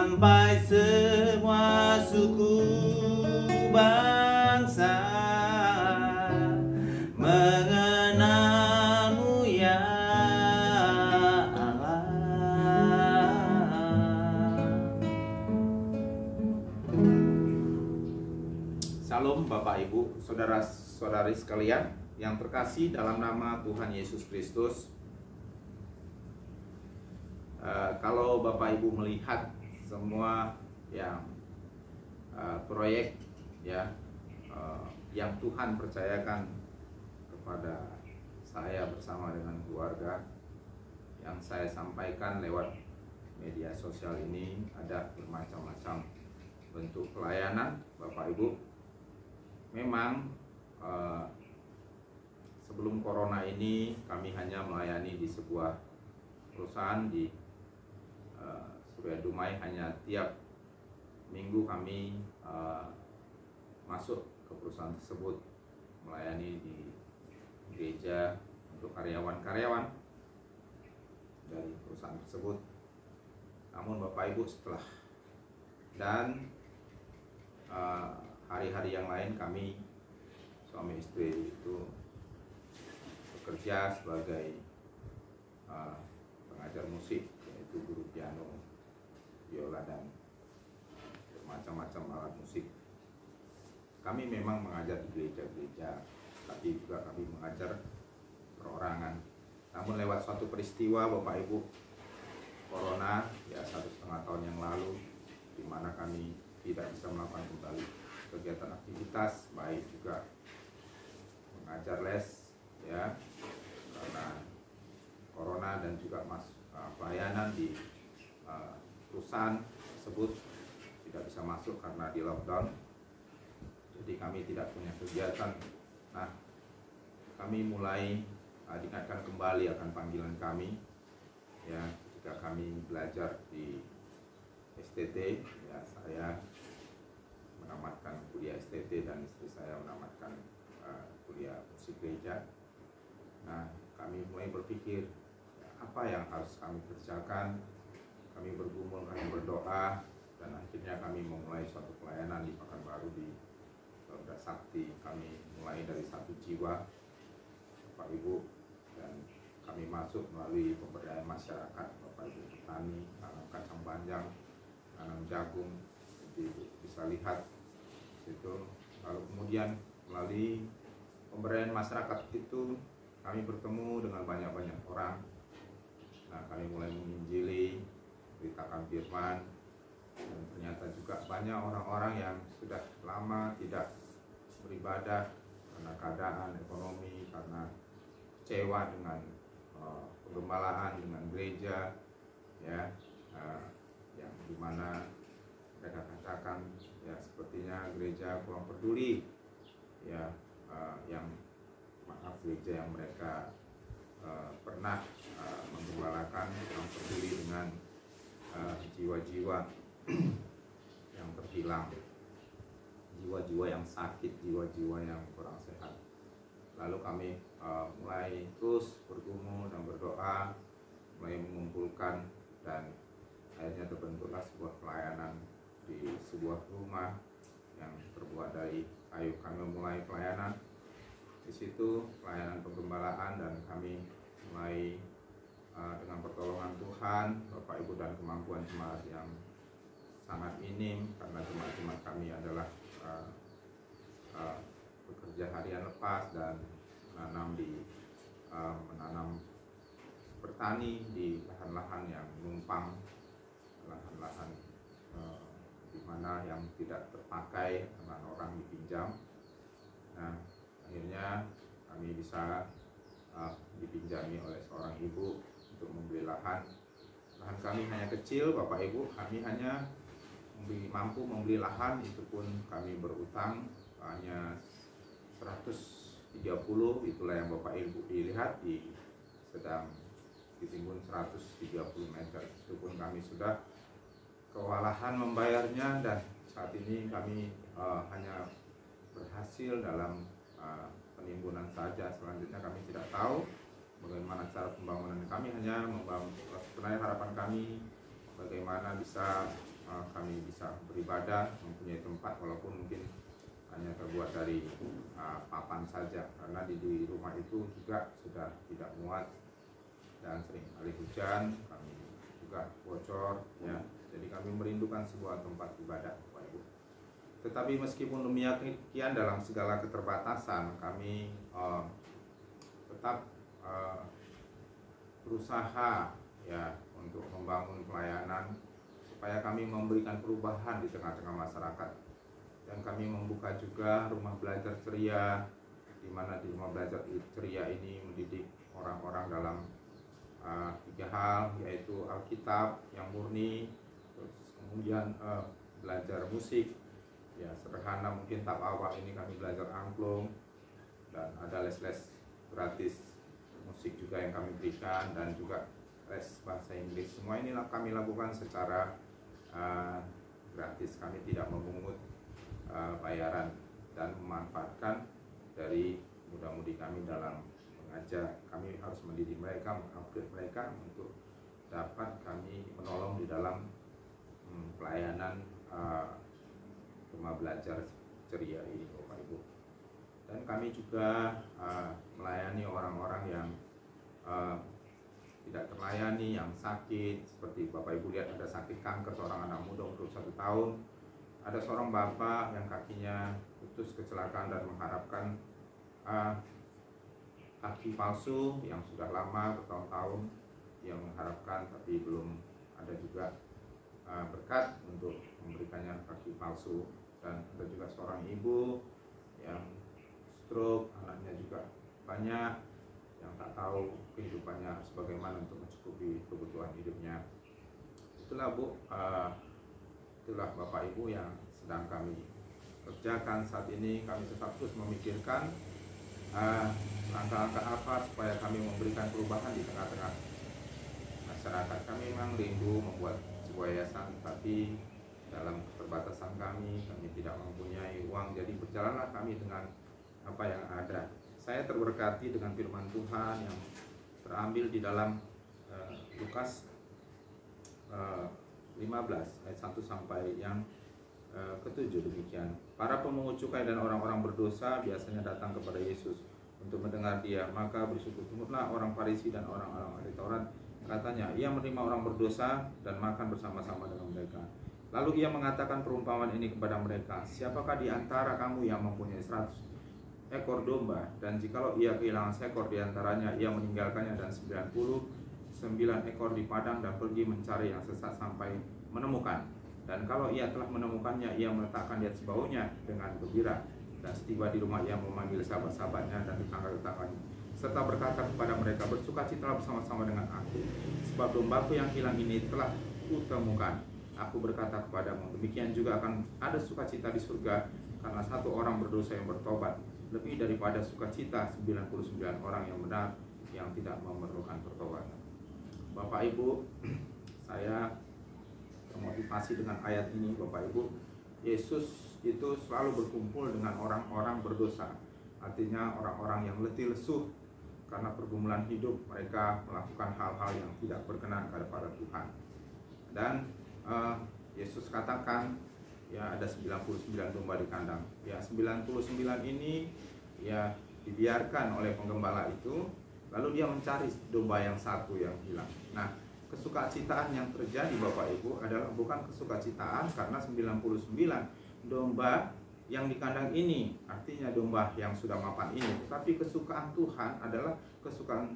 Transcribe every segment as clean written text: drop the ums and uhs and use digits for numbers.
sampai semua suku bangsa mengenalmu ya Allah. Salam Bapak Ibu, saudara-saudari sekalian yang terkasih dalam nama Tuhan Yesus Kristus. Kalau Bapak Ibu melihat semua yang proyek ya yang Tuhan percayakan kepada saya bersama dengan keluarga, yang saya sampaikan lewat media sosial ini, ada bermacam-macam bentuk pelayanan Bapak Ibu. Memang sebelum corona ini kami hanya melayani di sebuah perusahaan di Surya Dumai. Hanya tiap minggu kami masuk ke perusahaan tersebut melayani di gereja untuk karyawan-karyawan dari perusahaan tersebut. Namun Bapak Ibu, setelah dan hari-hari yang lain kami suami istri itu bekerja sebagai pengajar musik, yaitu guru piano, biola, dan bermacam-macam alat musik. Kami memang mengajar di gereja-gereja, tapi juga kami mengajar perorangan. Namun lewat suatu peristiwa Bapak Ibu, corona ya 1,5 tahun yang lalu, di mana kami tidak bisa melakukan kembali kegiatan aktivitas, baik juga mengajar les ya, karena corona, dan juga pelayanan di perusahaan tersebut tidak bisa masuk karena di lockdown. Jadi kami tidak punya kegiatan. Nah, kami mulai diingatkan kembali akan panggilan kami ya, ketika kami belajar di STT ya. Saya menamatkan kuliah STT dan istri saya menamatkan kuliah musik gereja. Nah, kami mulai berpikir apa yang harus kami kerjakan. Kami bergumul, kami berdoa, dan akhirnya kami memulai suatu pelayanan di Pekanbaru di Pelda Sakti. Kami mulai dari 1 jiwa Bapak Ibu, dan kami masuk melalui pemberdayaan masyarakat, Bapak Ibu petani, tanam kacang panjang, tanam jagung. Jadi bisa lihat situ. Lalu kemudian melalui pemberdayaan masyarakat itu kami bertemu dengan banyak-banyak orang. Nah, kami mulai menginjili, beritakan firman, dan ternyata juga banyak orang-orang yang sudah lama tidak beribadah karena keadaan ekonomi, karena kecewa dengan penggembalaan, dengan gereja ya, yang dimana mereka katakan ya sepertinya gereja kurang peduli ya, yang maaf, gereja yang mereka pernah menggembalakan kurang peduli dengan jiwa-jiwa yang terhilang, jiwa-jiwa yang sakit, jiwa-jiwa yang kurang sehat. Lalu kami mulai terus bergumul dan berdoa, mulai mengumpulkan, dan akhirnya terbentuklah sebuah pelayanan di sebuah rumah yang terbuat dari kayu. Kami mulai pelayanan di situ, pelayanan penggembalaan, dan kami mulai dengan pertolongan Tuhan, Bapak Ibu, dan kemampuan jemaat yang sangat minim, karena jemaat-jemaat kami adalah bekerja harian lepas dan menanam bertani di lahan-lahan yang numpang, lahan-lahan di mana yang tidak terpakai dengan orang dipinjam. Nah, akhirnya kami bisa dipinjami oleh seorang ibu untuk membeli lahan. Lahan kami hanya kecil, Bapak Ibu. Kami hanya mampu membeli lahan, itu pun kami berutang hanya 130. Itulah yang Bapak Ibu lihat sedang ditimbun 130 meter. Itu pun kami sudah kewalahan membayarnya, dan saat ini kami hanya berhasil dalam penimbunan saja. Selanjutnya kami tidak tahu bagaimana cara pembangunan. Kami hanya membangun. Sebenarnya harapan kami bagaimana bisa kami bisa beribadah, mempunyai tempat walaupun mungkin hanya terbuat dari papan saja, karena di rumah itu juga sudah tidak muat dan sering kali hujan, kami juga bocor ya. Jadi kami merindukan sebuah tempat ibadah, Bapak Ibu. Tetapi meskipun demikian, dalam segala keterbatasan kami tetap berusaha ya untuk membangun pelayanan supaya kami memberikan perubahan di tengah-tengah masyarakat. Dan kami membuka juga rumah belajar ceria, di mana di rumah belajar ceria ini mendidik orang-orang dalam 3 hal, yaitu Alkitab yang murni, terus kemudian belajar musik ya sederhana, mungkin tahap awal ini kami belajar angklung, dan ada les-les gratis musik juga yang kami berikan, dan juga les bahasa Inggris. Semua ini kami lakukan secara gratis. Kami tidak memungut bayaran dan memanfaatkan dari muda-mudi kami dalam mengajar. Kami harus mendidik mereka, mengupgrade mereka untuk dapat kami menolong di dalam pelayanan rumah belajar ceria ini, Bapak Ibu. Dan kami juga melayani orang-orang yang tidak terlayani, yang sakit. Seperti Bapak Ibu lihat, ada sakit kanker seorang anak muda umur 1 tahun. Ada seorang bapak yang kakinya putus kecelakaan dan mengharapkan kaki palsu yang sudah lama bertahun-tahun yang mengharapkan, tapi belum ada juga berkat untuk memberikannya kaki palsu. Dan ada juga seorang ibu yang stroke, anaknya juga banyak, yang tak tahu kehidupannya sebagaimana untuk mencukupi kebutuhan hidupnya. Itulah Bu, itulah Bapak Ibu yang sedang kami kerjakan saat ini. Kami tetap terus memikirkan langkah-langkah apa supaya kami memberikan perubahan di tengah-tengah masyarakat. Kami memang rindu membuat sebuah yayasan, tapi dalam keterbatasan kami tidak mempunyai uang. Jadi berjalanlah kami dengan apa yang ada. Saya terberkati dengan firman Tuhan yang terambil di dalam Lukas 15 ayat 1 sampai yang ke-7 demikian. Para pemungut cukai dan orang-orang berdosa biasanya datang kepada Yesus untuk mendengar Dia. Maka bersyukur-syukurlah orang Farisi dan orang-orang ahli Taurat. Katanya, Ia menerima orang berdosa dan makan bersama-sama dengan mereka. Lalu Ia mengatakan perumpamaan ini kepada mereka. Siapakah di antara kamu yang mempunyai 100 ekor domba, dan jikalau ia kehilangan seekor di antaranya, ia meninggalkannya dan 99 ekor di padang dan pergi mencari yang sesat sampai menemukan. Dan kalau ia telah menemukannya, ia meletakkan di atas baunya dengan gembira. Dan setiba di rumah, ia memanggil sahabat-sahabatnya dan tetangga-tetangganya, serta berkata kepada mereka, bersukacitalah bersama-sama dengan aku, sebab dombaku yang hilang ini telah kutemukan. Aku berkata kepadamu, demikian juga akan ada sukacita di surga karena satu orang berdosa yang bertobat, lebih daripada sukacita 99 orang yang benar yang tidak memerlukan pertobatan. Bapak Ibu, saya termotivasi dengan ayat ini, Bapak Ibu. Yesus itu selalu berkumpul dengan orang-orang berdosa. Artinya orang-orang yang letih lesu karena pergumulan hidup, mereka melakukan hal-hal yang tidak berkenan kepada Tuhan. Dan Yesus katakan, ya ada 99 domba di kandang. Ya 99 ini ya dibiarkan oleh penggembala itu, lalu dia mencari domba yang satu yang hilang. Nah, kesukacitaan yang terjadi Bapak Ibu adalah bukan kesukacitaan karena 99 domba yang di kandang ini, artinya domba yang sudah mapan ini, tetapi kesukaan Tuhan adalah kesukaan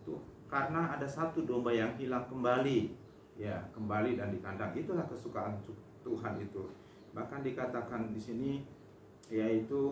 tuh karena ada satu domba yang hilang kembali. Ya, kembali dan di kandang, itulah kesukaan Tuhan itu. Bahkan dikatakan di sini yaitu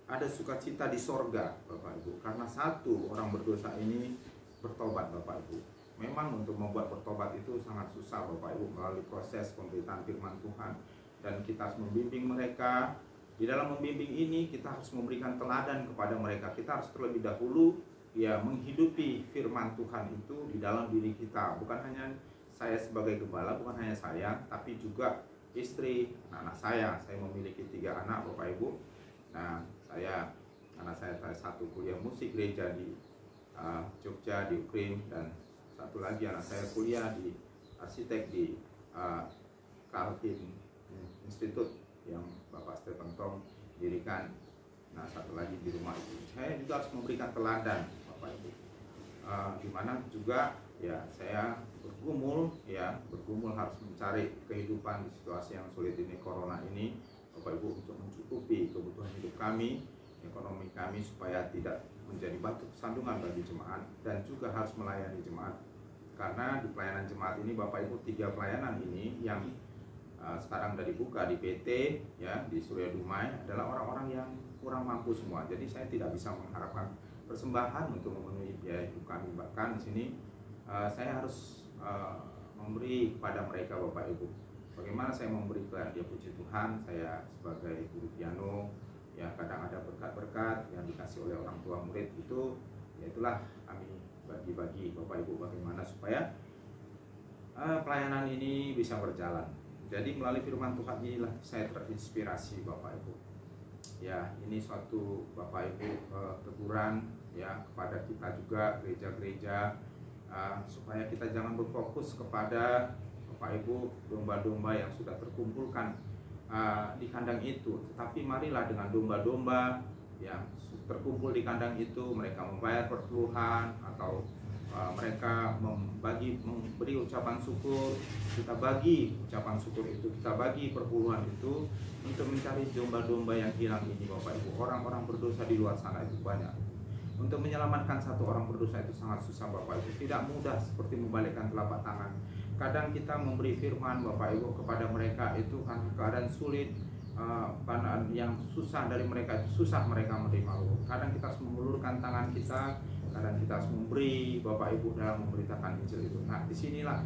ada sukacita di sorga, Bapak Ibu, karena satu orang berdosa ini bertobat, Bapak Ibu. Memang untuk membuat bertobat itu sangat susah, Bapak Ibu, melalui proses pemberitaan firman Tuhan, dan kita harus membimbing mereka. Di dalam membimbing ini kita harus memberikan teladan kepada mereka. Kita harus terlebih dahulu ya menghidupi firman Tuhan itu di dalam diri kita. Bukan hanya saya sebagai gembala, bukan hanya saya, tapi juga istri, anak saya. Saya memiliki 3 anak, Bapak Ibu. Nah, anak saya satu kuliah musik gereja di Jogja, di Ukraina, dan satu lagi anak saya kuliah di arsitek di Calvin Institute yang Bapak Stephen Tong dirikan. Nah, satu lagi di rumah ibu. Saya juga harus memberikan teladan, Bapak Ibu. Di mana juga ya saya bergumul harus mencari kehidupan di situasi yang sulit ini, corona ini, Bapak Ibu, untuk mencukupi kebutuhan hidup kami, ekonomi kami, supaya tidak menjadi batu sandungan bagi jemaat, dan juga harus melayani jemaat. Karena di pelayanan jemaat ini, Bapak Ibu, 3 pelayanan ini yang sekarang sudah dibuka di PT ya, di Surya Dumai, adalah orang-orang yang kurang mampu semua. Jadi saya tidak bisa mengharapkan persembahan untuk memenuhi biaya hidup kami. Bahkan di sini saya harus memberi kepada mereka, Bapak Ibu. Bagaimana saya memberi kepada dia? Puji Tuhan, saya sebagai guru piano ya, kadang ada berkat-berkat yang dikasih oleh orang tua murid itu, ya itulah kami bagi-bagi, Bapak Ibu, bagaimana supaya pelayanan ini bisa berjalan. Jadi melalui firman Tuhan inilah saya terinspirasi, Bapak Ibu. Ya, ini suatu, Bapak Ibu, teguran ya kepada kita juga, gereja-gereja, supaya kita jangan berfokus kepada, Bapak Ibu, domba-domba yang sudah terkumpulkan di kandang itu. Tetapi marilah dengan domba-domba yang terkumpul di kandang itu, mereka membayar perpuluhan atau mereka memberi ucapan syukur, kita bagi ucapan syukur itu, kita bagi perpuluhan itu untuk mencari domba-domba yang hilang ini, Bapak Ibu. Orang-orang berdosa di luar sana itu banyak. Untuk menyelamatkan satu orang berdosa itu sangat susah, Bapak Ibu. Tidak mudah seperti membalikkan telapak tangan. Kadang kita memberi firman, Bapak Ibu, kepada mereka itu kan keadaan sulit, keadaan yang susah dari mereka itu susah mereka menerima. Kadang kita harus mengulurkan tangan kita, kadang kita harus memberi, Bapak Ibu, dalam memberitakan Injil itu. Nah, disinilah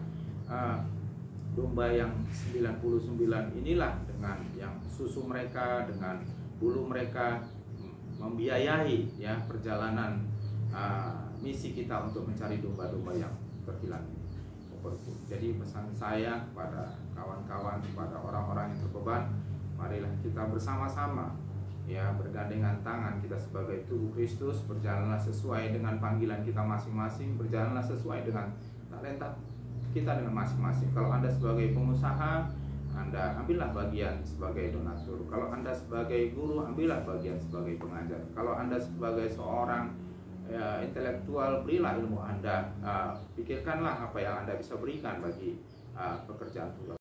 domba yang 99 inilah dengan yang susu mereka, dengan bulu mereka, membiayai ya perjalanan misi kita untuk mencari domba-domba yang terhilang ini. Jadi pesan saya kepada kawan-kawan, kepada orang-orang yang terbeban, marilah kita bersama-sama ya, bergandengan tangan, kita sebagai tubuh Kristus, berjalanlah sesuai dengan panggilan kita masing-masing, berjalanlah sesuai dengan talenta kita dengan masing-masing. Kalau Anda sebagai pengusaha, Anda ambillah bagian sebagai donatur. Kalau Anda sebagai guru, ambillah bagian sebagai pengajar. Kalau Anda sebagai seorang intelektual, berilah ilmu Anda. Pikirkanlah apa yang Anda bisa berikan bagi pekerjaan Tuhan.